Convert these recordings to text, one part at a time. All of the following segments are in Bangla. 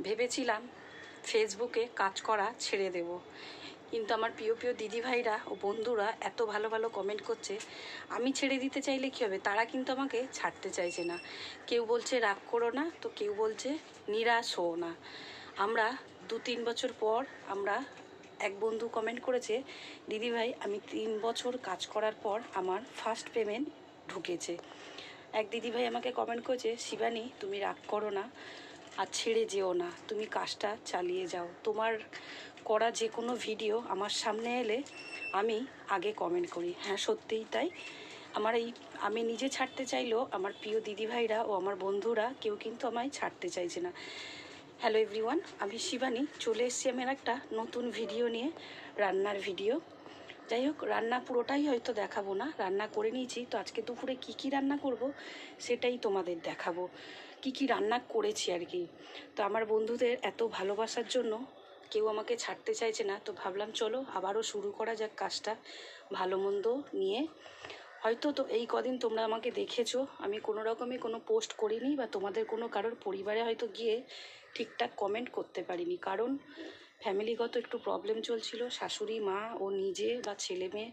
ভেবেছিলাম ফেসবুকে কাজ করা ছেড়ে দেব, কিন্তু আমার প্রিয় প্রিয় দিদিভাইরা ও বন্ধুরা এত ভালো ভালো কমেন্ট করছে। আমি ছেড়ে দিতে চাইলে কী হবে, তারা কিন্তু আমাকে ছাড়তে চাইছে না। কেউ বলছে রাগ করো না, তো কেউ বলছে নিরাশ হও না। আমরা 2-3 বছর পর আমরা এক বন্ধু কমেন্ট করেছে, দিদিভাই আমি 3 বছর কাজ করার পর আমার ফার্স্ট পেমেন্ট ঢুকেছে। এক দিদিভাই আমাকে কমেন্ট করেছে, শিবানী তুমি রাগ করো না আর ছেড়ে যেও না, তুমি কাজটা চালিয়ে যাও। তোমার করা যে কোনো ভিডিও আমার সামনে এলে আমি আগে কমেন্ট করি। হ্যাঁ, সত্যিই তাই। আমি নিজে ছাড়তে চাইলেও আমার প্রিয় দিদিভাইরা ও আমার বন্ধুরা কেউ কিন্তু আমায় ছাড়তে চাইছে না। হ্যালো এভরিওয়ান, আমি শিবানী চলে এসেছি আমার একটা নতুন ভিডিও নিয়ে, রান্নার ভিডিও। যাই হোক, রান্না পুরোটাই হয়তো দেখাবো না, রান্না করে নিয়েছি। তো আজকে দুপুরে কি রান্না করব সেটাই তোমাদের দেখাবো, কি রান্না করেছি আর কি। তো আমার বন্ধুদের এত ভালোবাসার জন্য কেউ আমাকে ছাড়তে চাইছে না, তো ভাবলাম চলো আবারও শুরু করা যাক কাজটা ভালো মন্দ নিয়ে। হয়তো তো এই কদিন তোমরা আমাকে দেখেছো, আমি কোনো রকমই কোনো পোস্ট করিনি বা তোমাদের কোনো কারোর পরিবারে হয়তো গিয়ে ঠিকঠাক কমেন্ট করতে পারিনি, কারণ ফ্যামিলিগত একটু প্রবলেম চলছিল। শাশুড়ি মা ও নিজে বা ছেলে মেয়ে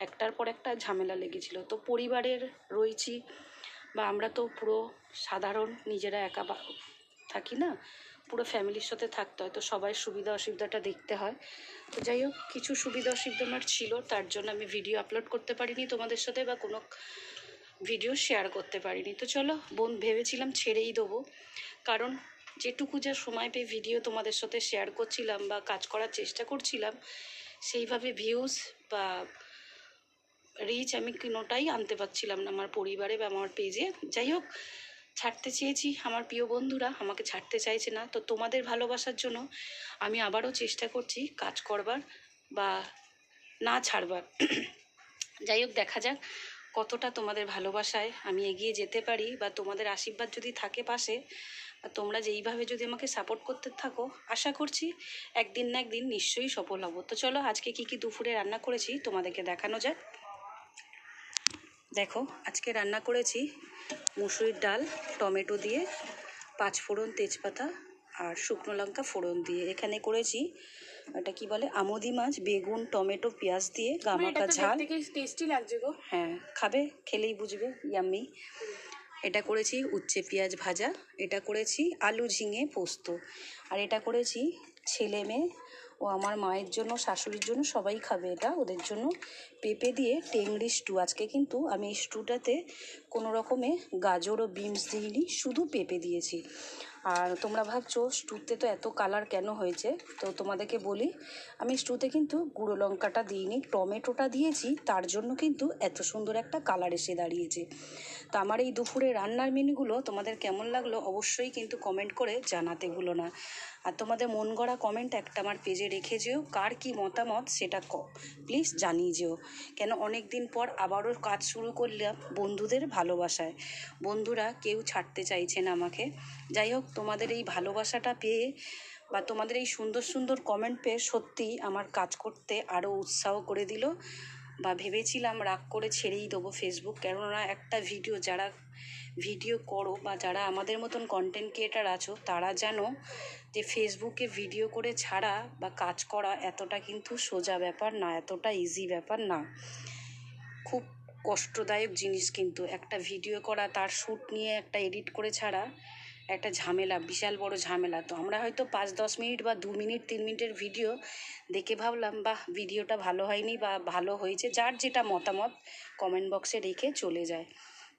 একটার পর একটা ঝামেলা লেগেছিল। তো পরিবারের রয়েছি বা আমরা তো পুরো সাধারণ নিজেরা একা থাকি না, পুরো ফ্যামিলির সাথে থাকতে হয়, তো সবাই সুবিধা অসুবিধাটা দেখতে হয়। তো যাই হোক, কিছু সুবিধা অসুবিধা আমার ছিল, তার জন্য আমি ভিডিও আপলোড করতে পারিনি তোমাদের সাথে বা কোনো ভিডিও শেয়ার করতে পারিনি। তো চলো ভেবেছিলাম ছেড়েই দেবো, কারণ যেটুকু যা সময় পেয়ে ভিডিও তোমাদের সাথে শেয়ার করছিলাম বা কাজ করার চেষ্টা করছিলাম, সেইভাবে ভিউজ বা রিচ আমি কোনোটাই আনতে পারছিলাম না আমার পরিবারে বা আমার পেজে। যাই হোক, ছাড়তে চেয়েছি, আমার প্রিয় বন্ধুরা আমাকে ছাড়তে চাইছে না। তো তোমাদের ভালোবাসার জন্য আমি আবারও চেষ্টা করছি কাজ করবার বা না ছাড়বার। যাই হোক, দেখা যাক কতটা তোমাদের ভালোবাসায় আমি এগিয়ে যেতে পারি বা তোমাদের আশীর্বাদ যদি থাকে পাশে, আর তোমরা যেইভাবে যদি আমাকে সাপোর্ট করতে থাকো, আশা করছি একদিন না একদিন নিশ্চয়ই সফল হব। তো চলো আজকে কি দুপুরে রান্না করেছি তোমাদেরকে দেখানো যাক। দেখো, আজকে রান্না করেছি মুসুরির ডাল টমেটো দিয়ে, 5 ফোড়ন তেজপাতা আর শুকনো লঙ্কা ফোড়ন দিয়ে। এখানে করেছি এটা কি বলে আমুদি মাছ, বেগুন টমেটো পেঁয়াজ দিয়ে গামাকা ঝাল। টেস্টি লাগছে গো। হ্যাঁ, খাবে, খেলেই বুঝবে, ইয়াম্মি। এটা করেছি উচ্ছে পেঁয়াজ ভাজা, এটা করেছি আলু ঝিঙে পোস্ত, আর এটা করেছি ছেলে মেয়ে ও আমার মায়ের জন্য, শাশুড়ির জন্য, সবাই খাবে এটা, ওদের জন্য পেঁপে দিয়ে টেংরি স্টু। আজকে কিন্তু আমি এই স্টুটাতে কোনো রকমে গাজর ও বিনস দিইনি, শুধু পেঁপে দিয়েছি। আর তোমরা ভাবছো স্টুতে তো এত কালার কেন হয়েছে, তো তোমাদেরকে বলি, আমি স্টুতে কিন্তু গুঁড়ো লঙ্কাটা দিইনি, টমেটোটা দিয়েছি, তার জন্য কিন্তু এত সুন্দর একটা কালার এসে দাঁড়িয়েছে। তো আমার এই দুপুরে রান্নার মেনুগুলো তোমাদের কেমন লাগলো অবশ্যই কিন্তু কমেন্ট করে জানাতে ভুলো না। আর তোমাদের মন গড়া কমেন্ট একটা আমার পেজে রেখে যেও, কার কি মতামত সেটা প্লিজ জানিয়ে যেও। কেন অনেক দিন পর আবারও কাজ শুরু করলাম বন্ধুদের ভালোবাসায়, বন্ধুরা কেউ ছাড়তে চাইছে না আমাকে। যাই হোক, তোমাদের এই ভালোবাসাটা পেয়ে বা তোমাদের এই সুন্দর সুন্দর কমেন্ট পেয়ে সত্যিই আমার কাজ করতে আরও উৎসাহ করে দিল। বা ভেবেছিলাম রাগ করে ছেড়েই দেবো ফেসবুক, কেননা একটা ভিডিও যারা ভিডিও করো বা যারা আমাদের মতন কন্টেন্ট ক্রিয়েটার আছো, তারা জানো যে ফেসবুকে ভিডিও করে ছাড়া বা কাজ করা এতটা কিন্তু সোজা ব্যাপার না, এতটা ইজি ব্যাপার না। খুব কষ্টদায়ক জিনিস কিন্তু একটা ভিডিও করা, তার শ্যুট নিয়ে একটা এডিট করে ছাড়া একটা ঝামেলা, বিশাল বড় ঝামেলা। তো আমরা হয়তো 5-10 মিনিট বা 2 মিনিট 3 মিনিটের ভিডিও দেখে ভাবলাম বাহ ভিডিওটা ভালো হয়নি বা ভালো হয়েছে, যার যেটা মতামত কমেন্ট বক্সে রেখে চলে যায়।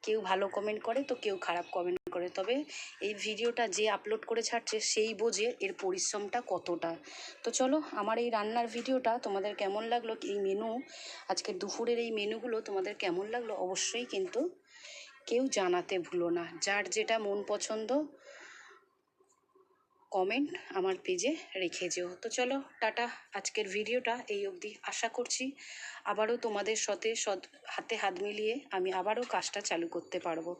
কেউ ভালো কমেন্ট করে তো কেউ খারাপ কমেন্ট করে, তবে এই ভিডিওটা যে আপলোড করে ছাড়ছে সেই বোঝে এর পরিশ্রমটা কতটা। তো চলো, আমার এই রান্নার ভিডিওটা তোমাদের কেমন লাগলো, এই মেনু আজকে দুপুরের এই মেনুগুলো তোমাদের কেমন লাগলো অবশ্যই কিন্তু কেউ জানাতে ভুলো না। যার যেটা মন পছন্দ কমেন্ট আমার পেজে রেখে যেও। তো চলো টাটা, আজকের ভিডিওটা এই অবধি। আশা করছি আবারও তোমাদের সাথে হাতে হাত মিলিয়ে আমি আবারও কাজটা চালু করতে পারবো।